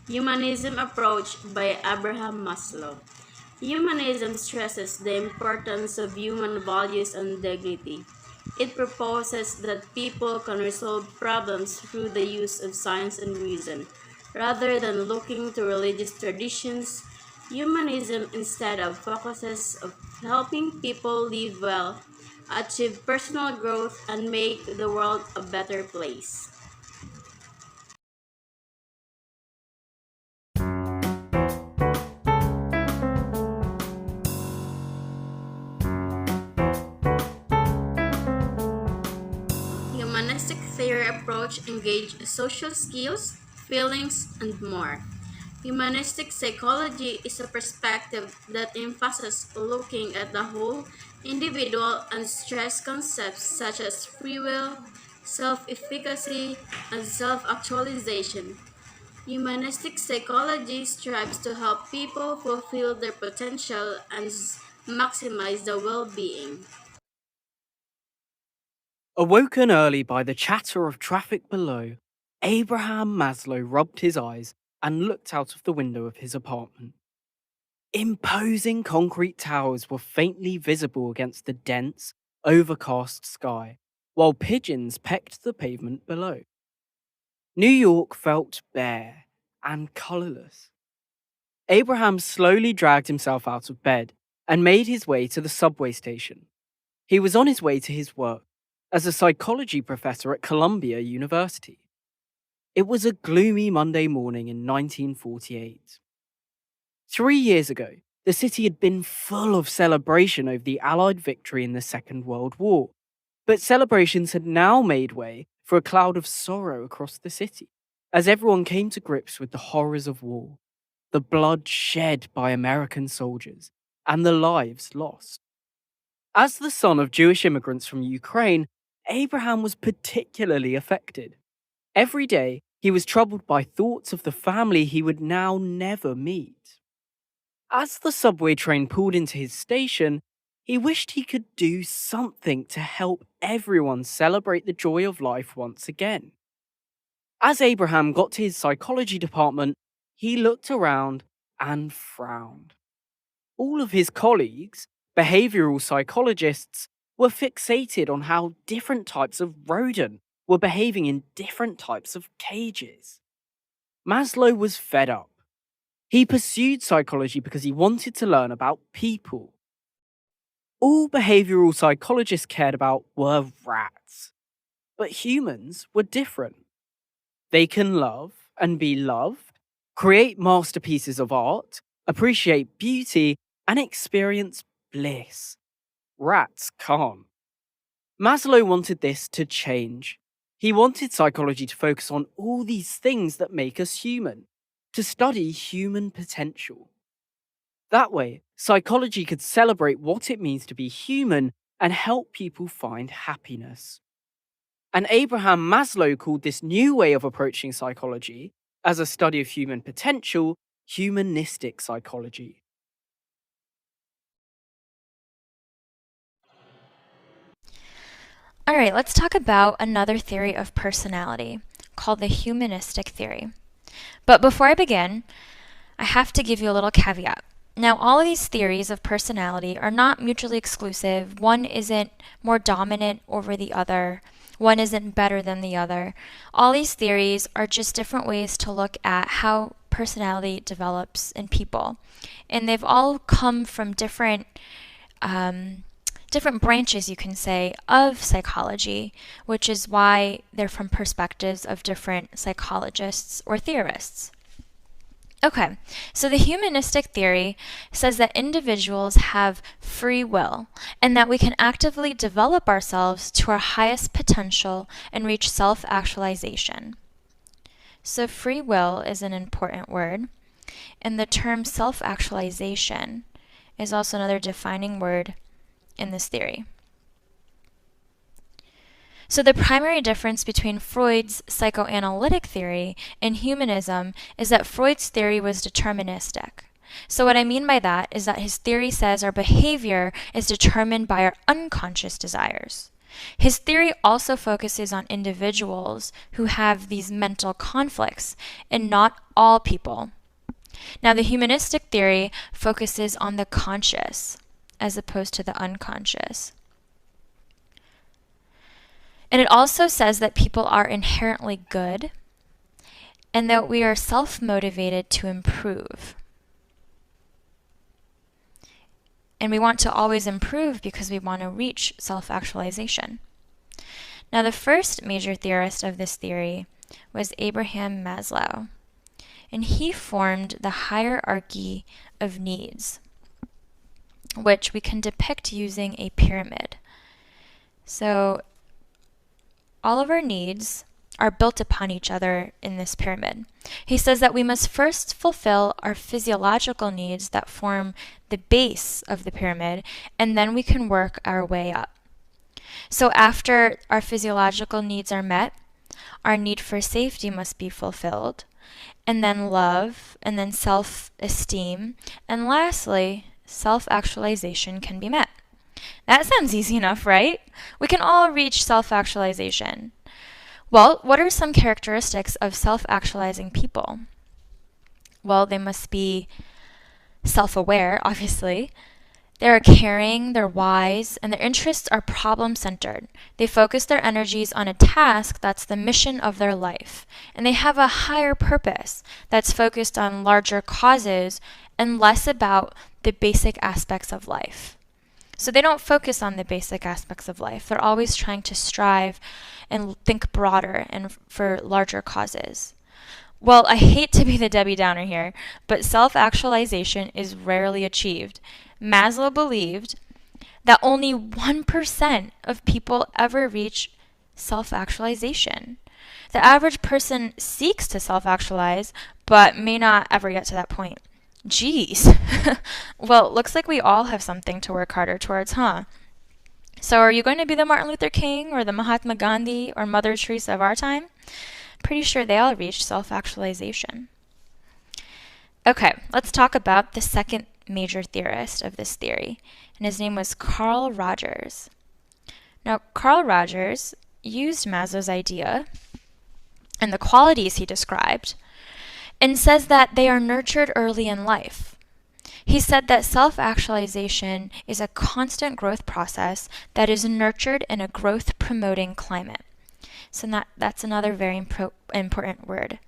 Humanism approach by Abraham Maslow. Humanism stresses the importance of human values and dignity. It proposes that people can resolve problems through the use of science and reason, rather than looking to religious traditions. Humanism instead of focuses on helping people live well, achieve personal growth, and make the world a better place. Humanistic theory approach engage social skills, feelings, and more. Humanistic psychology is a perspective that emphasizes looking at the whole individual and stress concepts such as free will, self-efficacy, and self-actualization. Humanistic psychology strives to help people fulfill their potential and maximize their well-being. Awoken early by the chatter of traffic below, Abraham Maslow rubbed his eyes and looked out of the window of his apartment. Imposing concrete towers were faintly visible against the dense, overcast sky, while pigeons pecked the pavement below. New York felt bare and colourless. Abraham slowly dragged himself out of bed and made his way to the subway station. He was on his way to his work as a psychology professor at Columbia University. It was a gloomy Monday morning in 1948. 3 years ago, the city had been full of celebration over the Allied victory in the Second World War, but celebrations had now made way for a cloud of sorrow across the city, as everyone came to grips with the horrors of war, the blood shed by American soldiers, and the lives lost. As the son of Jewish immigrants from Ukraine, Abraham was particularly affected. Every day, he was troubled by thoughts of the family he would now never meet. As the subway train pulled into his station, he wished he could do something to help everyone celebrate the joy of life once again. As Abraham got to his psychology department, he looked around and frowned. All of his colleagues, behavioral psychologists, were fixated on how different types of rodent were behaving in different types of cages. Maslow was fed up. He pursued psychology because he wanted to learn about people. All behavioral psychologists cared about were rats. But humans were different. They can love and be loved, create masterpieces of art, appreciate beauty, and experience bliss. Rats can't. Maslow wanted this to change. He wanted psychology to focus on all these things that make us human, to study human potential. That way, psychology could celebrate what it means to be human and help people find happiness. And Abraham Maslow called this new way of approaching psychology, as a study of human potential, humanistic psychology. All right, let's talk about another theory of personality called the humanistic theory. But before I begin, I have to give you a little caveat. Now, all of these theories of personality are not mutually exclusive. One isn't more dominant over the other. One isn't better than the other. All these theories are just different ways to look at how personality develops in people. And they've all come from different branches, you can say, of psychology, which is why they're from perspectives of different psychologists or theorists. Okay, so the humanistic theory says that individuals have free will and that we can actively develop ourselves to our highest potential and reach self-actualization. So free will is an important word, and the term self-actualization is also another defining word in this theory. So the primary difference between Freud's psychoanalytic theory and humanism is that Freud's theory was deterministic. So what I mean by that is that his theory says our behavior is determined by our unconscious desires. His theory also focuses on individuals who have these mental conflicts, and not all people. Now, the humanistic theory focuses on the conscious as opposed to the unconscious. And it also says that people are inherently good and that we are self-motivated to improve. And we want to always improve because we want to reach self-actualization. Now, the first major theorist of this theory was Abraham Maslow, and he formed the hierarchy of needs, which we can depict using a pyramid. So all of our needs are built upon each other in this pyramid. He says that we must first fulfill our physiological needs that form the base of the pyramid, and then we can work our way up. So after our physiological needs are met, our need for safety must be fulfilled, and then love, and then self-esteem, and lastly, self-actualization can be met. That sounds easy enough, right? We can all reach self-actualization. Well, what are some characteristics of self-actualizing people? Well, they must be self-aware, obviously. They're caring, they're wise, and their interests are problem-centered. They focus their energies on a task that's the mission of their life. And they have a higher purpose that's focused on larger causes and less about the basic aspects of life. So they don't focus on the basic aspects of life. They're always trying to strive and think broader and for larger causes. Well, I hate to be the Debbie Downer here, but self-actualization is rarely achieved. Maslow believed that only 1% of people ever reach self-actualization. The average person seeks to self-actualize, but may not ever get to that point. Geez. Well, looks like we all have something to work harder towards, huh? So are you going to be the Martin Luther King or the Mahatma Gandhi or Mother Teresa of our time? Pretty sure they all reached self-actualization. Okay, let's talk about the second major theorist of this theory, and his name was Carl Rogers. Now, Carl Rogers used Maslow's idea and the qualities he described and says that they are nurtured early in life. He said that self-actualization is a constant growth process that is nurtured in a growth-promoting climate. So that's another very important word,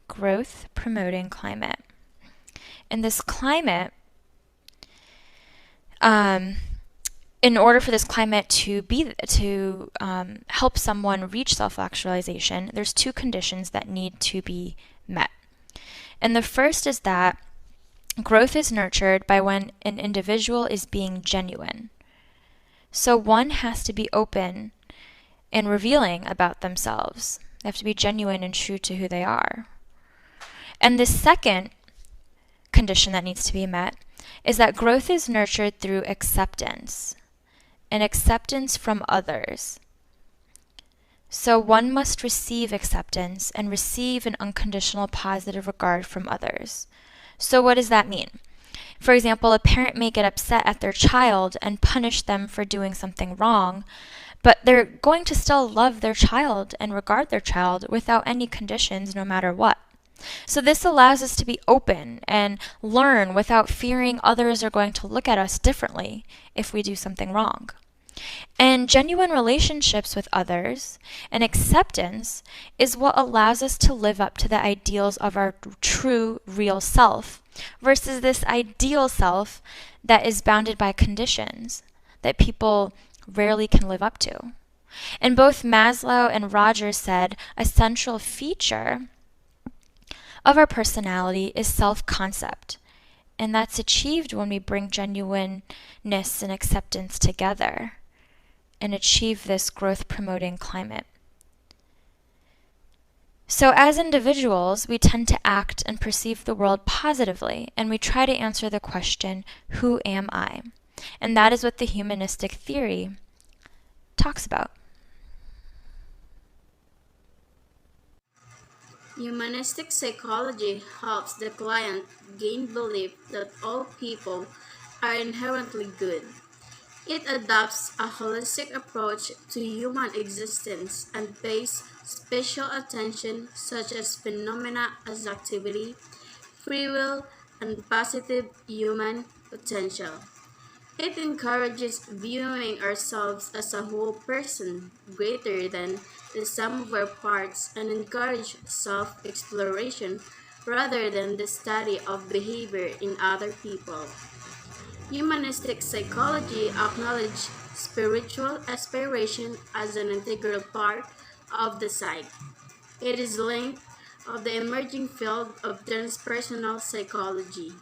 growth-promoting climate. And this climate, in order for this climate to help someone reach self-actualization, there's two conditions that need to be met. And the first is that growth is nurtured by when an individual is being genuine. So one has to be open and revealing about themselves. They have to be genuine and true to who they are. And the second condition that needs to be met is that growth is nurtured through acceptance, and acceptance from others. So one must receive acceptance and receive an unconditional positive regard from others. So what does that mean? For example, a parent may get upset at their child and punish them for doing something wrong, but they're going to still love their child and regard their child without any conditions, no matter what. So this allows us to be open and learn without fearing others are going to look at us differently if we do something wrong. And genuine relationships with others and acceptance is what allows us to live up to the ideals of our true, real self versus this ideal self that is bounded by conditions that people rarely can live up to. And both Maslow and Rogers said a central feature of our personality is self-concept, and that's achieved when we bring genuineness and acceptance together and achieve this growth-promoting climate. So as individuals, we tend to act and perceive the world positively, and we try to answer the question, who am I? And that is what the humanistic theory talks about. Humanistic psychology helps the client gain belief that all people are inherently good. It adopts a holistic approach to human existence and pays special attention such as phenomena as activity, free will, and positive human potential. It encourages viewing ourselves as a whole person greater than the sum of our parts and encourage self-exploration rather than the study of behavior in other people. Humanistic psychology acknowledges spiritual aspiration as an integral part of the psyche. It is linked of the emerging field of transpersonal psychology.